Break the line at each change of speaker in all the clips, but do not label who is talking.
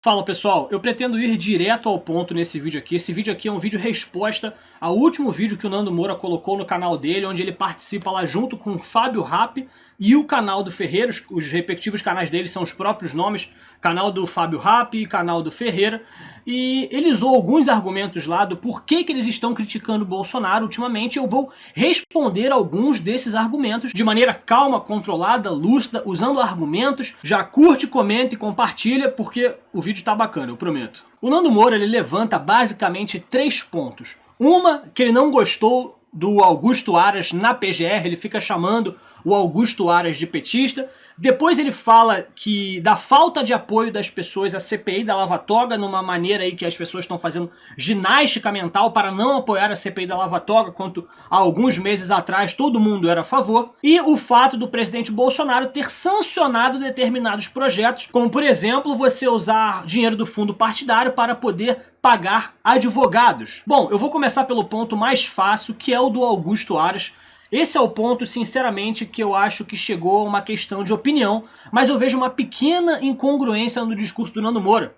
Fala pessoal, eu pretendo ir direto ao ponto nesse vídeo aqui. Esse vídeo aqui é um vídeo resposta ao último vídeo que o Nando Moura colocou no canal dele, onde ele participa lá junto com o Fábio Rap e o canal do Ferreira. Os respectivos canais dele são os próprios nomes, canal do Fábio Rap e canal do Ferreira. E ele usou alguns argumentos lá do porquê que eles estão criticando o Bolsonaro ultimamente. Eu vou responder alguns desses argumentos de maneira calma, controlada, lúcida, usando argumentos. Já curte, comenta e compartilha, porque o vídeo tá bacana, eu prometo. O Nando Moura, ele levanta basicamente 3 pontos. Uma, que ele não gostou do Augusto Aras na PGR, ele fica chamando o Augusto Aras de petista. Depois ele fala que da falta de apoio das pessoas à CPI da Lava Toga, numa maneira aí que as pessoas estão fazendo ginástica mental para não apoiar a CPI da Lava Toga, quanto há alguns meses atrás todo mundo era a favor. E o fato do presidente Bolsonaro ter sancionado determinados projetos, como por exemplo, você usar dinheiro do fundo partidário para poder pagar advogados. Bom, eu vou começar pelo ponto mais fácil, que é o do Augusto Aras. Esse é o ponto, sinceramente, que eu acho que chegou a uma questão de opinião, mas eu vejo uma pequena incongruência no discurso do Nando Moura.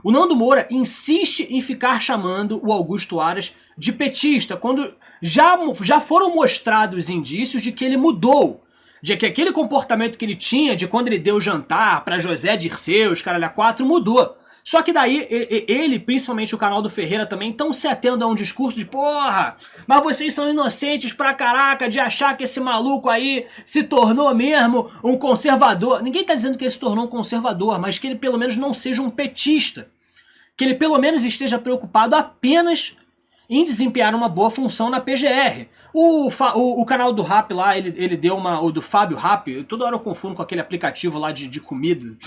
O Nando Moura insiste em ficar chamando o Augusto Aras de petista, quando já foram mostrados indícios de que ele mudou, de que aquele comportamento que ele tinha de quando ele deu jantar para José Dirceu, os caralho a quatro, mudou. Só que daí, ele, principalmente o canal do Ferreira também, estão se atendo a um discurso de porra, mas vocês são inocentes pra caraca de achar que esse maluco aí se tornou mesmo um conservador. Ninguém tá dizendo que ele se tornou um conservador, mas que ele pelo menos não seja um petista. Que ele pelo menos esteja preocupado apenas em desempenhar uma boa função na PGR. O canal do Rap lá, ele deu uma... O do Fábio Rap, toda hora eu confundo com aquele aplicativo lá de comida...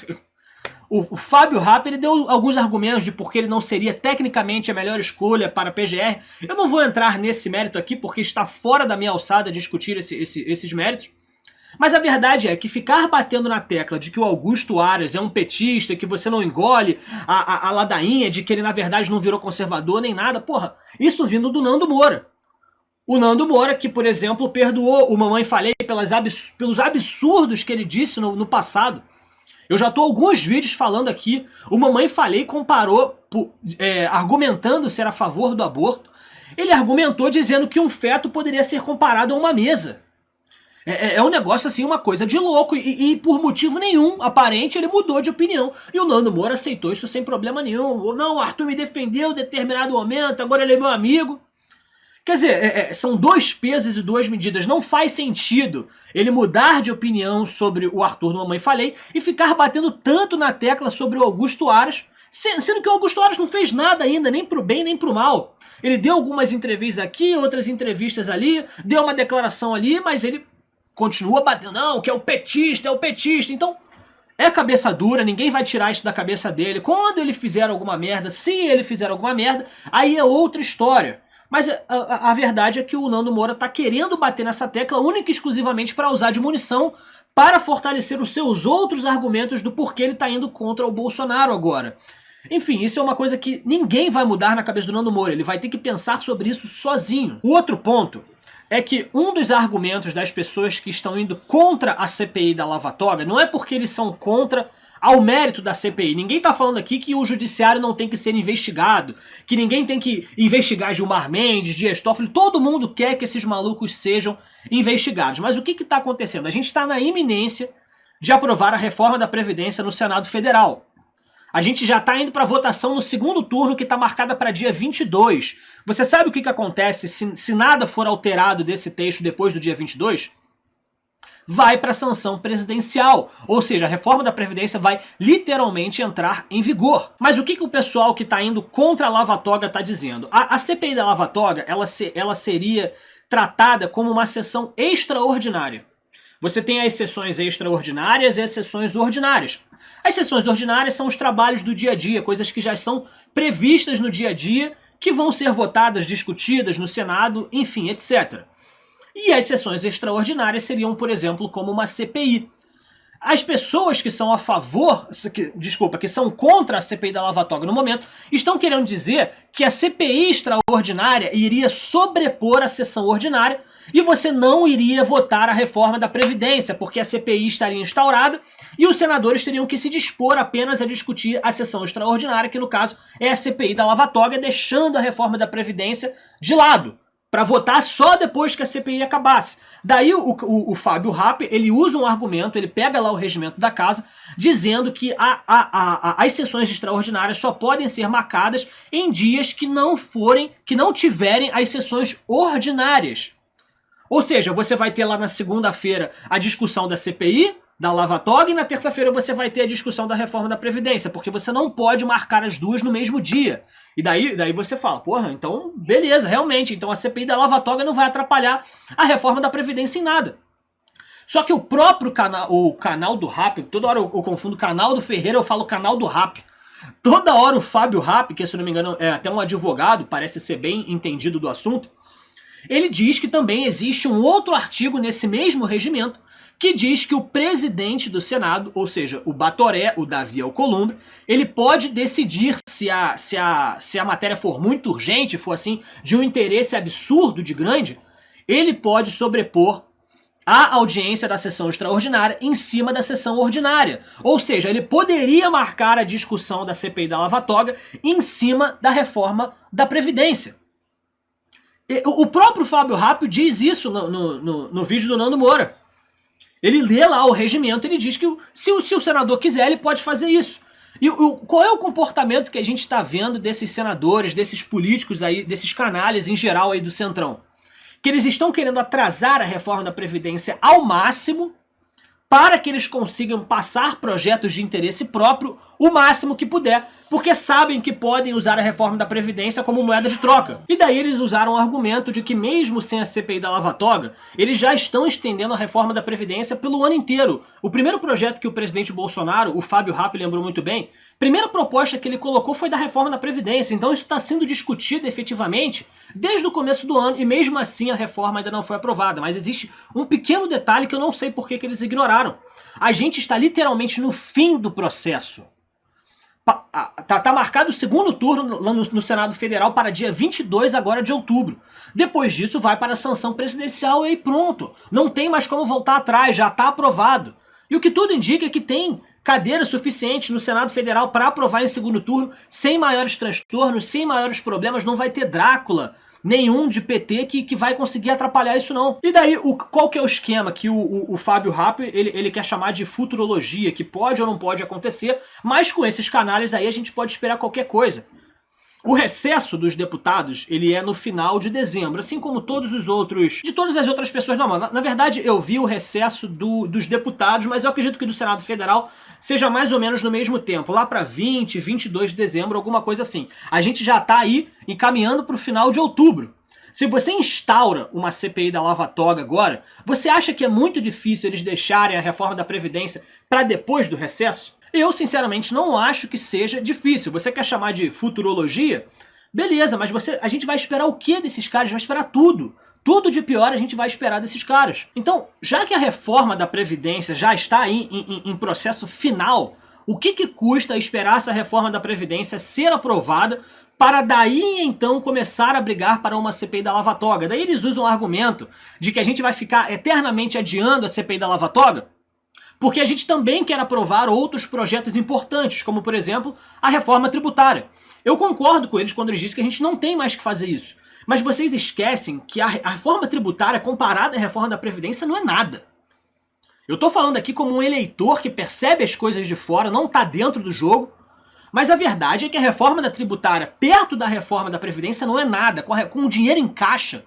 O Fábio Rap, ele deu alguns argumentos de por que ele não seria tecnicamente a melhor escolha para a PGR. Eu não vou entrar nesse mérito aqui, porque está fora da minha alçada discutir esses méritos. Mas a verdade é que ficar batendo na tecla de que o Augusto Aras é um petista, que você não engole a ladainha de que ele na verdade não virou conservador nem nada, porra, isso vindo do Nando Moura. O Nando Moura, que, por exemplo, perdoou o Mamãe Falei pelos absurdos que ele disse no passado. Eu já estou alguns vídeos falando aqui, o Mamãe Falei comparou, argumentando ser a favor do aborto, ele argumentou dizendo que um feto poderia ser comparado a uma mesa. É um negócio assim, uma coisa de louco, e por motivo nenhum aparente ele mudou de opinião. E o Nando Moura aceitou isso sem problema nenhum. Não, o Arthur me defendeu em determinado momento, agora ele é meu amigo. Quer dizer, são 2 pesos e 2 medidas. Não faz sentido ele mudar de opinião sobre o Arthur do Mamãe Falei e ficar batendo tanto na tecla sobre o Augusto Aras, sendo que o Augusto Aras não fez nada ainda, nem pro bem nem pro mal. Ele deu algumas entrevistas aqui, outras entrevistas ali, deu uma declaração ali, mas ele continua batendo, não, que é o petista, é o petista. Então, é cabeça dura, ninguém vai tirar isso da cabeça dele. Quando ele fizer alguma merda, se ele fizer alguma merda, aí é outra história. Mas a verdade é que o Nando Moura está querendo bater nessa tecla única e exclusivamente para usar de munição para fortalecer os seus outros argumentos do porquê ele está indo contra o Bolsonaro agora. Enfim, isso é uma coisa que ninguém vai mudar na cabeça do Nando Moura, ele vai ter que pensar sobre isso sozinho. O outro ponto é que um dos argumentos das pessoas que estão indo contra a CPI da Lava Toga não é porque eles são contra ao mérito da CPI. Ninguém está falando aqui que o judiciário não tem que ser investigado, que ninguém tem que investigar Gilmar Mendes, Dias Toffoli. Todo mundo quer que esses malucos sejam investigados. Mas o que está acontecendo? A gente está na iminência de aprovar a reforma da Previdência no Senado Federal. A gente já está indo para a votação no segundo turno, que está marcada para dia 22. Você sabe o que acontece se nada for alterado desse texto depois do dia 22? Vai para a sanção presidencial, ou seja, a reforma da Previdência vai literalmente entrar em vigor. Mas o que o pessoal que está indo contra a Lava Toga está dizendo? A CPI da Lava Toga, ela seria tratada como uma sessão extraordinária. Você tem as sessões extraordinárias e as sessões ordinárias. As sessões ordinárias são os trabalhos do dia a dia, coisas que já são previstas no dia a dia, que vão ser votadas, discutidas no Senado, enfim, etc. E as sessões extraordinárias seriam, por exemplo, como uma CPI. As pessoas que são a favor, que são contra a CPI da Lava Toga no momento, estão querendo dizer que a CPI extraordinária iria sobrepor a sessão ordinária e você não iria votar a reforma da Previdência, porque a CPI estaria instaurada e os senadores teriam que se dispor apenas a discutir a sessão extraordinária, que no caso é a CPI da Lava Toga, deixando a reforma da Previdência de lado, para votar só depois que a CPI acabasse. Daí o Fábio Rapp, ele usa um argumento, ele pega lá o regimento da casa, dizendo que as sessões extraordinárias só podem ser marcadas em dias que não tiverem as sessões ordinárias. Ou seja, você vai ter lá na segunda-feira a discussão da CPI, da Lava Toga, e na terça-feira você vai ter a discussão da reforma da Previdência, porque você não pode marcar as duas no mesmo dia. E daí você fala, porra, então beleza, realmente, então a CPI da Lava Toga não vai atrapalhar a reforma da Previdência em nada. Só que o próprio canal do Rapp, toda hora eu confundo canal do Ferreira, eu falo canal do Rapp. Toda hora o Fábio Rapp, que se não me engano é até um advogado, parece ser bem entendido do assunto, ele diz que também existe um outro artigo nesse mesmo regimento que diz que o presidente do Senado, ou seja, o Batoré, o Davi Alcolumbre, ele pode decidir se a matéria for muito urgente, for assim, de um interesse absurdo de grande, ele pode sobrepor a audiência da sessão extraordinária em cima da sessão ordinária. Ou seja, ele poderia marcar a discussão da CPI da Lava Toga em cima da reforma da Previdência. O próprio Fábio Rapp diz isso no vídeo do Nando Moura. Ele lê lá o regimento, ele diz que se o senador quiser, ele pode fazer isso. E qual é o comportamento que a gente está vendo desses senadores, desses políticos aí, desses canalhas em geral aí do Centrão? Que eles estão querendo atrasar a reforma da Previdência ao máximo para que eles consigam passar projetos de interesse próprio o máximo que puder, porque sabem que podem usar a reforma da Previdência como moeda de troca. E daí eles usaram o argumento de que mesmo sem a CPI da Lava Toga, eles já estão estendendo a reforma da Previdência pelo ano inteiro. O primeiro projeto que o presidente Bolsonaro, o Fábio Rapp lembrou muito bem, a primeira proposta que ele colocou foi da reforma da Previdência, então isso está sendo discutido efetivamente desde o começo do ano, e mesmo assim a reforma ainda não foi aprovada. Mas existe um pequeno detalhe que eu não sei por que eles ignoraram. A gente está literalmente no fim do processo. Tá marcado o segundo turno lá no Senado Federal para dia 22 agora de outubro. Depois disso vai para a sanção presidencial e aí pronto. Não tem mais como voltar atrás, já está aprovado. E o que tudo indica é que tem cadeiras suficientes no Senado Federal para aprovar em segundo turno, sem maiores transtornos, sem maiores problemas. Não vai ter Drácula nenhum de PT que vai conseguir atrapalhar isso não. E daí, qual que é o esquema que o Fábio Rapp, ele quer chamar de futurologia, que pode ou não pode acontecer, mas com esses canais aí a gente pode esperar qualquer coisa. O recesso dos deputados, ele é no final de dezembro, assim como todos os outros, de todas as outras pessoas. Não, mano, na verdade eu vi o recesso dos deputados, mas eu acredito que do Senado Federal seja mais ou menos no mesmo tempo, lá para 20, 22 de dezembro, alguma coisa assim. A gente já tá aí encaminhando para o final de outubro. Se você instaura uma CPI da Lava Toga agora, você acha que é muito difícil eles deixarem a reforma da Previdência para depois do recesso? Eu, sinceramente, não acho que seja difícil. Você quer chamar de futurologia? Beleza, mas a gente vai esperar o que desses caras? Vai esperar tudo. Tudo de pior a gente vai esperar desses caras. Então, já que a reforma da Previdência já está em processo final, o que custa esperar essa reforma da Previdência ser aprovada para daí então começar a brigar para uma CPI da Lava Toga? Daí eles usam o argumento de que a gente vai ficar eternamente adiando a CPI da Lava Toga, porque a gente também quer aprovar outros projetos importantes, como, por exemplo, a reforma tributária. Eu concordo com eles quando eles dizem que a gente não tem mais que fazer isso. Mas vocês esquecem que a reforma tributária comparada à reforma da Previdência não é nada. Eu tô falando aqui como um eleitor que percebe as coisas de fora, não tá dentro do jogo, mas a verdade é que a reforma da tributária, perto da reforma da Previdência, não é nada. Com o dinheiro em caixa,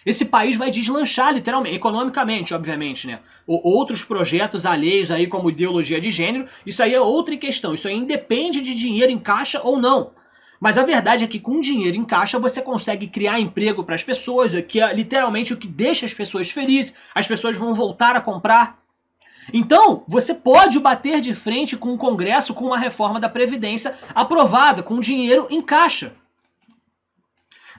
esse país vai deslanchar, literalmente, economicamente, obviamente, né? Outros projetos alheios aí, como ideologia de gênero, isso aí é outra questão. Isso aí independe de dinheiro em caixa ou não. Mas a verdade é que com dinheiro em caixa você consegue criar emprego para as pessoas, que é literalmente o que deixa as pessoas felizes, as pessoas vão voltar a comprar. Então, você pode bater de frente com o Congresso com uma reforma da Previdência aprovada, com dinheiro em caixa.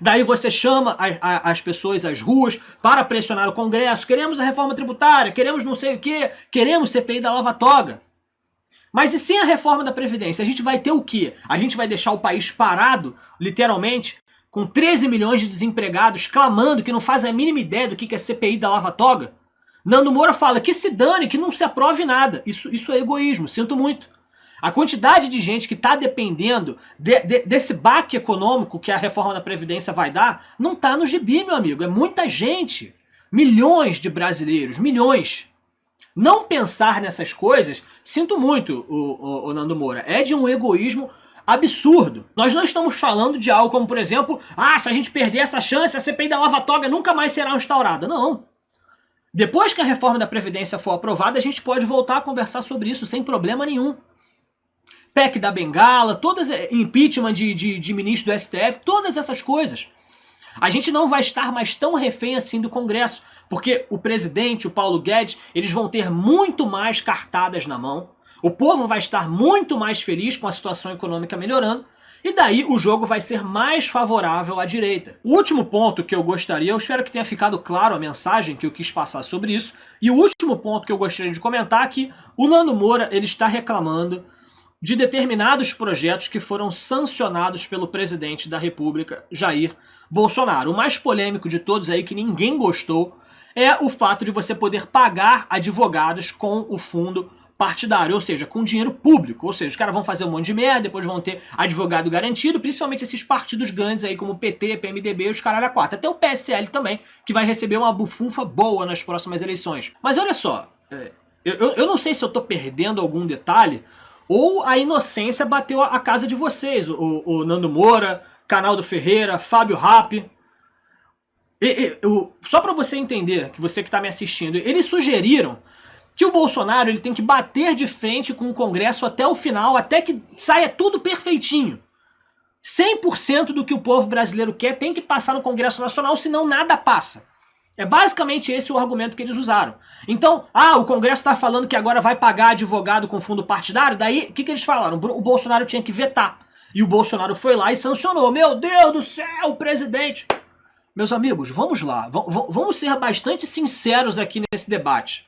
Daí você chama as pessoas às ruas para pressionar o Congresso. Queremos a reforma tributária, queremos não sei o quê, queremos CPI da Lava Toga. Mas e sem a reforma da Previdência? A gente vai ter o quê? A gente vai deixar o país parado, literalmente, com 13 milhões de desempregados, clamando que não fazem a mínima ideia do que é CPI da Lava Toga. Nando Moura fala que se dane, que não se aprove nada. Isso é egoísmo, sinto muito. A quantidade de gente que está dependendo desse baque econômico que a reforma da Previdência vai dar, não está no gibi, meu amigo. É muita gente. Milhões de brasileiros, milhões. Não pensar nessas coisas, sinto muito, o Nando Moura, é de um egoísmo absurdo. Nós não estamos falando de algo como, por exemplo, se a gente perder essa chance, a CPI da Lava Toga nunca mais será instaurada. Não. Depois que a reforma da Previdência for aprovada, a gente pode voltar a conversar sobre isso sem problema nenhum. PEC da Bengala, impeachment de ministro do STF, todas essas coisas. A gente não vai estar mais tão refém assim do Congresso, porque o presidente, o Paulo Guedes, eles vão ter muito mais cartadas na mão, o povo vai estar muito mais feliz com a situação econômica melhorando, e daí o jogo vai ser mais favorável à direita. O último ponto que eu gostaria, eu espero que tenha ficado claro a mensagem que eu quis passar sobre isso, e o último ponto que eu gostaria de comentar é que o Nando Moura ele está reclamando de determinados projetos que foram sancionados pelo presidente da República, Jair Bolsonaro. O mais polêmico de todos aí, que ninguém gostou, é o fato de você poder pagar advogados com o fundo partidário, ou seja, com dinheiro público. Ou seja, os caras vão fazer um monte de merda, depois vão ter advogado garantido, principalmente esses partidos grandes aí, como PT, PMDB e os caralho a quatro. Até o PSL também, que vai receber uma bufunfa boa nas próximas eleições. Mas olha só, eu não sei se eu tô perdendo algum detalhe, ou a inocência bateu a casa de vocês, o Nando Moura, canal do Ferreira, Fábio Rap. Só para você entender, que você que está me assistindo, eles sugeriram que o Bolsonaro ele tem que bater de frente com o Congresso até o final, até que saia tudo perfeitinho. 100% do que o povo brasileiro quer tem que passar no Congresso Nacional, senão nada passa. É basicamente esse o argumento que eles usaram. Então, o Congresso está falando que agora vai pagar advogado com fundo partidário, daí o que eles falaram? O Bolsonaro tinha que vetar. E o Bolsonaro foi lá e sancionou. Meu Deus do céu, presidente! Meus amigos, vamos lá. Vamos ser bastante sinceros aqui nesse debate.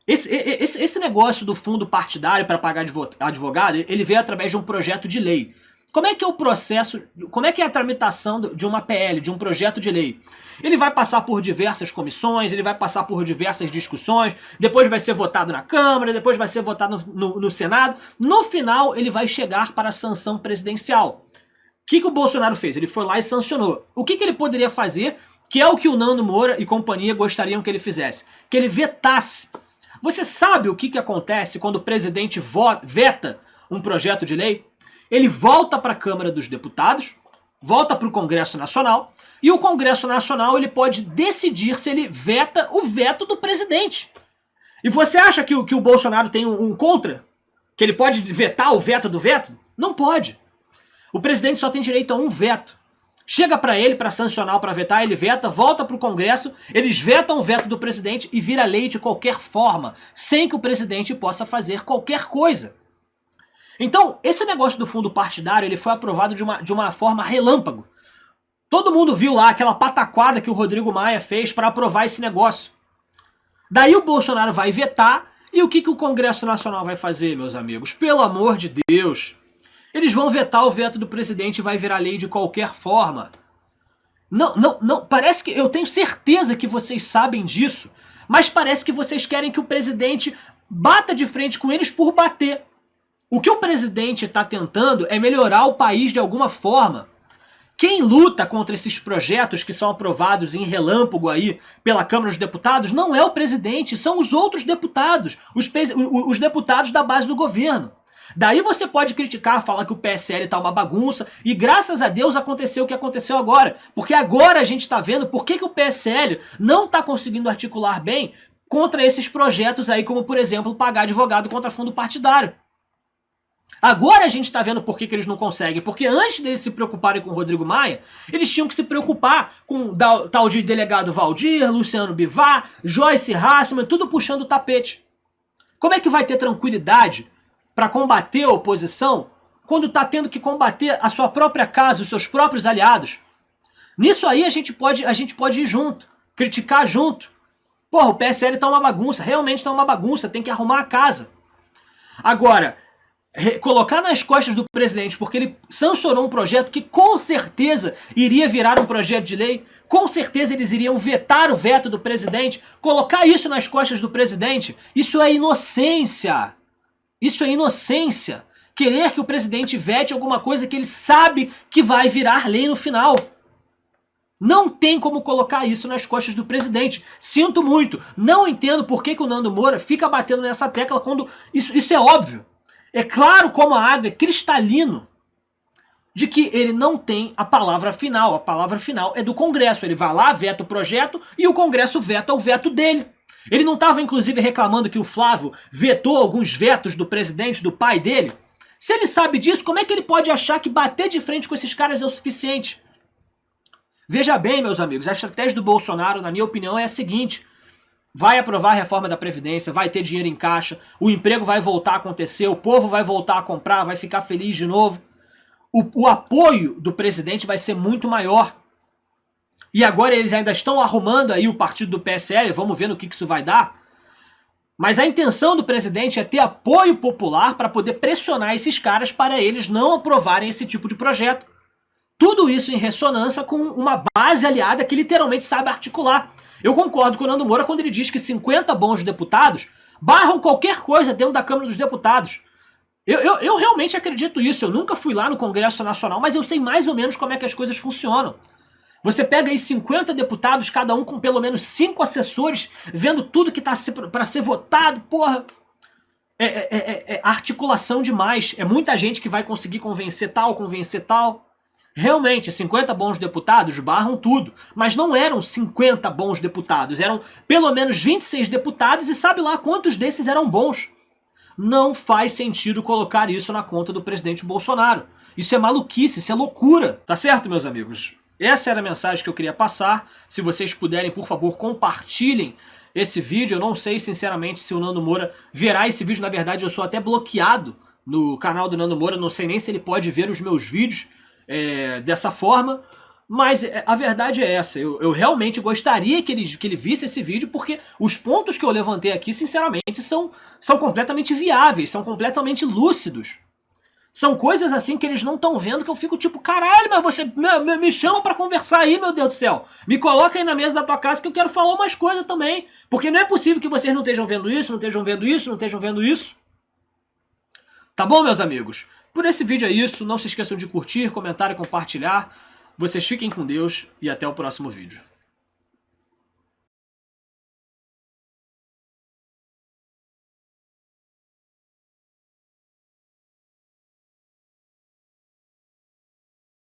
Esse negócio do fundo partidário para pagar advogado, ele veio através de um projeto de lei. Como é que é o processo, como é que é a tramitação de uma PL, de um projeto de lei? Ele vai passar por diversas comissões, ele vai passar por diversas discussões, depois vai ser votado na Câmara, depois vai ser votado no Senado. No final, ele vai chegar para a sanção presidencial. O que o Bolsonaro fez? Ele foi lá e sancionou. O que ele poderia fazer, que é o que o Nando Moura e companhia gostariam que ele fizesse? Que ele vetasse. Você sabe o que acontece quando o presidente veta um projeto de lei? Ele volta para a Câmara dos Deputados, volta para o Congresso Nacional, e o Congresso Nacional ele pode decidir se ele veta o veto do presidente. E você acha que o Bolsonaro tem um contra? Que ele pode vetar o veto do veto? Não pode. O presidente só tem direito a um veto. Chega para ele para sancionar ou para vetar, ele veta, volta para o Congresso, eles vetam o veto do presidente e vira lei de qualquer forma, sem que o presidente possa fazer qualquer coisa. Então, esse negócio do fundo partidário, ele foi aprovado de uma forma relâmpago. Todo mundo viu lá aquela pataquada que o Rodrigo Maia fez para aprovar esse negócio. Daí o Bolsonaro vai vetar, e o que o Congresso Nacional vai fazer, meus amigos? Pelo amor de Deus! Eles vão vetar o veto do presidente e vai virar lei de qualquer forma. Não, parece que, eu tenho certeza que vocês sabem disso, mas parece que vocês querem que o presidente bata de frente com eles por bater. O que o presidente está tentando é melhorar o país de alguma forma. Quem luta contra esses projetos que são aprovados em relâmpago aí pela Câmara dos Deputados não é o presidente, são os outros deputados, os deputados da base do governo. Daí você pode criticar, falar que o PSL tá uma bagunça, e graças a Deus aconteceu o que aconteceu agora. Porque agora a gente tá vendo por que o PSL não tá conseguindo articular bem contra esses projetos aí, como por exemplo, pagar advogado contra fundo partidário. Agora a gente tá vendo por que eles não conseguem, porque antes deles se preocuparem com o Rodrigo Maia, eles tinham que se preocupar com tal de delegado Valdir, Luciano Bivar, Joyce Hasselmann, tudo puxando o tapete. Como é que vai ter tranquilidade para combater a oposição quando está tendo que combater a sua própria casa, os seus próprios aliados? Nisso aí a gente pode ir junto, criticar junto. Porra, o PSL tá uma bagunça, realmente tá uma bagunça, tem que arrumar a casa. Agora, colocar nas costas do presidente porque ele sancionou um projeto que com certeza iria virar um projeto de lei, com certeza eles iriam vetar o veto do presidente, colocar isso nas costas do presidente, isso é inocência. Isso é inocência. Querer que o presidente vete alguma coisa que ele sabe que vai virar lei no final. Não tem como colocar isso nas costas do presidente. Sinto muito. Não entendo por que o Nando Moura fica batendo nessa tecla quando isso é óbvio. É claro como a água, é cristalino, de que ele não tem a palavra final. A palavra final é do Congresso. Ele vai lá, veta o projeto e o Congresso veta o veto dele. Ele não estava, inclusive, reclamando que o Flávio vetou alguns vetos do presidente, do pai dele? Se ele sabe disso, como é que ele pode achar que bater de frente com esses caras é o suficiente? Veja bem, meus amigos, a estratégia do Bolsonaro, na minha opinião, é a seguinte: vai aprovar a reforma da Previdência, vai ter dinheiro em caixa, o emprego vai voltar a acontecer, o povo vai voltar a comprar, vai ficar feliz de novo. O apoio do presidente vai ser muito maior. E agora eles ainda estão arrumando aí o partido do PSL, vamos ver no que isso vai dar. Mas a intenção do presidente é ter apoio popular para poder pressionar esses caras para eles não aprovarem esse tipo de projeto. Tudo isso em ressonância com uma base aliada que literalmente sabe articular. Eu concordo com o Nando Moura quando ele diz que 50 bons deputados barram qualquer coisa dentro da Câmara dos Deputados. Eu realmente acredito isso. Eu nunca fui lá no Congresso Nacional, mas eu sei mais ou menos como é que as coisas funcionam. Você pega aí 50 deputados, cada um com pelo menos 5 assessores, vendo tudo que está para ser votado, porra. É articulação demais. É muita gente que vai conseguir convencer tal, convencer tal. Realmente, 50 bons deputados barram tudo, mas não eram 50 bons deputados, eram pelo menos 26 deputados e sabe lá quantos desses eram bons. Não faz sentido colocar isso na conta do presidente Bolsonaro. Isso é maluquice, isso é loucura. Tá certo, meus amigos? Essa era a mensagem que eu queria passar. Se vocês puderem, por favor, compartilhem esse vídeo. Eu não sei, sinceramente, se o Nando Moura verá esse vídeo. Na verdade, eu sou até bloqueado no canal do Nando Moura. Não sei nem se ele pode ver os meus vídeos dessa forma, mas a verdade é essa. Eu realmente gostaria que ele visse esse vídeo, porque os pontos que eu levantei aqui, sinceramente, são completamente viáveis, são completamente lúcidos. São coisas assim que eles não estão vendo, que eu fico tipo, caralho, mas você me chama pra conversar aí, meu Deus do céu. Me coloca aí na mesa da tua casa que eu quero falar umas coisas também. Porque não é possível que vocês não estejam vendo isso, não estejam vendo isso, não estejam vendo isso. Tá bom, meus amigos? Por esse vídeo é isso. Não se esqueçam de curtir, comentar e compartilhar. Vocês fiquem com Deus e até o próximo vídeo.